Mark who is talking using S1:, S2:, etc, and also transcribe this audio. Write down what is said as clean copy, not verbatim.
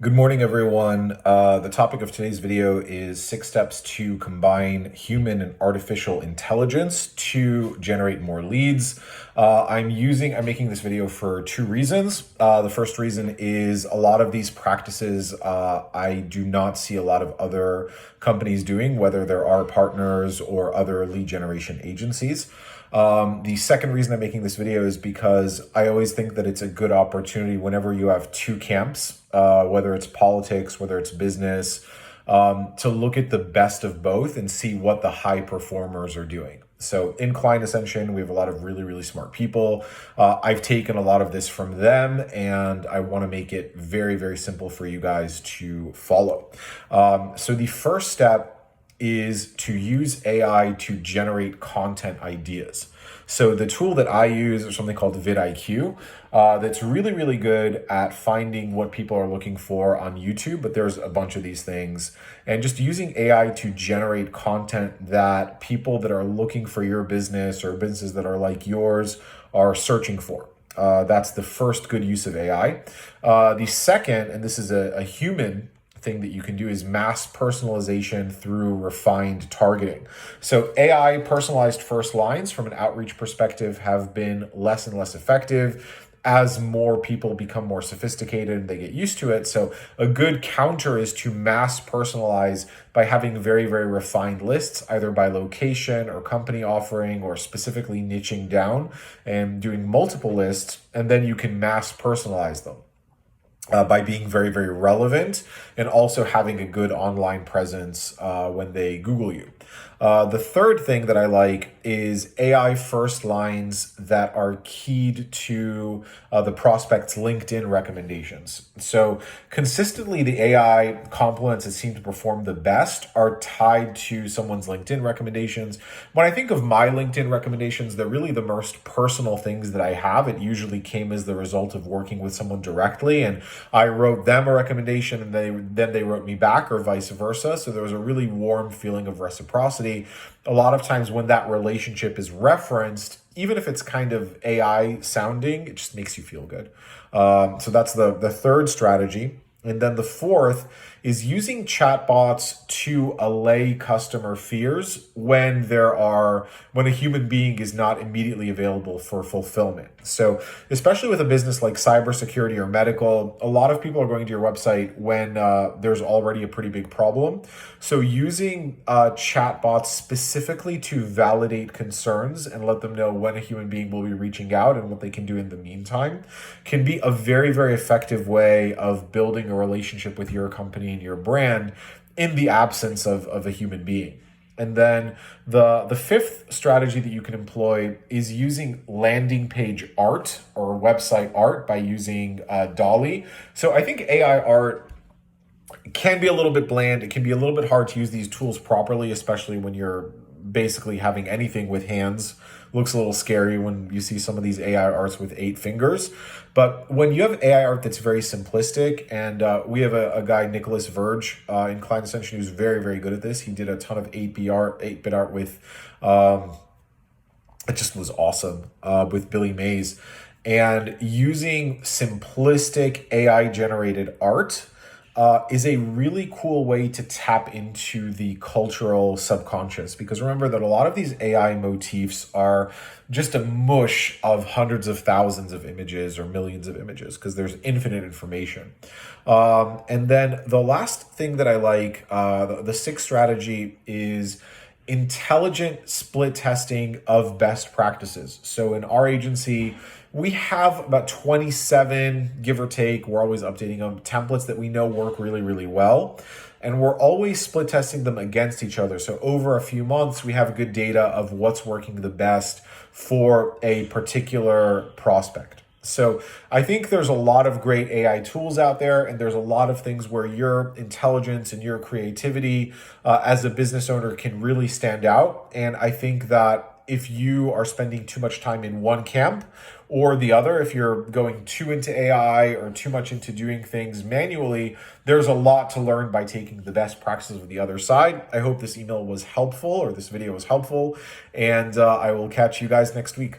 S1: Good morning, everyone. The topic of today's video is 6 steps to combine human and artificial intelligence to generate more leads. I'm making this video for two reasons. The first reason is a lot of these practices I do not see a lot of other companies doing, whether there are partners or other lead generation agencies. The second reason I'm making this video is because I always think that it's a good opportunity whenever you have two camps, whether it's politics, whether it's business, to look at the best of both and see what the high performers are doing. So in Client Ascension, we have a lot of really, really smart people. I've taken a lot of this from them, and I want to make it very, very simple for you guys to follow. So the first step is to use AI to generate content ideas. So the tool that I use is something called VidIQ that's really, really good at finding what people are looking for on YouTube, but there's a bunch of these things. And just using AI to generate content that people that are looking for your business or businesses that are like yours are searching for. That's the first good use of AI. The second, and this is a human thing that you can do, is mass personalization through refined targeting. So AI personalized first lines from an outreach perspective have been less and less effective as more people become more sophisticated and they get used to it. So a good counter is to mass personalize by having very, very refined lists, either by location or company offering, or specifically niching down and doing multiple lists, and then you can mass personalize them. By being very, very relevant and also having a good online presence when they Google you. The third thing that I like is AI first lines that are keyed to the prospect's LinkedIn recommendations. So consistently, the AI compliments that seem to perform the best are tied to someone's LinkedIn recommendations. When I think of my LinkedIn recommendations, they're really the most personal things that I have. It usually came as the result of working with someone directly, and I wrote them a recommendation and then they wrote me back, or vice versa. So there was a really warm feeling of reciprocity. A lot of times when that relationship is referenced, even if it's kind of AI sounding, it just makes you feel good. So that's the third strategy. And then the fourth is using chatbots to allay customer fears when a human being is not immediately available for fulfillment. So especially with a business like cybersecurity or medical, a lot of people are going to your website when there's already a pretty big problem. So using chatbots specifically to validate concerns and let them know when a human being will be reaching out and what they can do in the meantime can be a very, very effective way of building a relationship with your company and your brand in the absence of a human being. And then the fifth strategy that you can employ is using landing page art or website art by using Dolly. So I think AI art can be a little bit bland. It can be a little bit hard to use these tools properly, especially when you're basically having anything with hands. Looks a little scary when you see some of these AI arts with 8 fingers. But when you have AI art that's very simplistic, and we have a guy, Nicholas Verge, in Client Ascension, who's very, very good at this. He did a ton of 8-bit art with, it just was awesome, with Billy Mays. And using simplistic AI generated art is a really cool way to tap into the cultural subconscious, because remember that a lot of these AI motifs are just a mush of hundreds of thousands of images or millions of images, because there's infinite information. And then the last thing that I like, the sixth strategy, is intelligent split testing of best practices. So in our agency, we have about 27, give or take, we're always updating them, templates that we know work really, really well. And we're always split testing them against each other. So over a few months, we have good data of what's working the best for a particular prospect. So I think there's a lot of great AI tools out there, and there's a lot of things where your intelligence and your creativity as a business owner can really stand out. And I think that if you are spending too much time in one camp or the other, if you're going too into AI or too much into doing things manually, there's a lot to learn by taking the best practices of the other side. I hope this email was helpful, or this video was helpful, and I will catch you guys next week.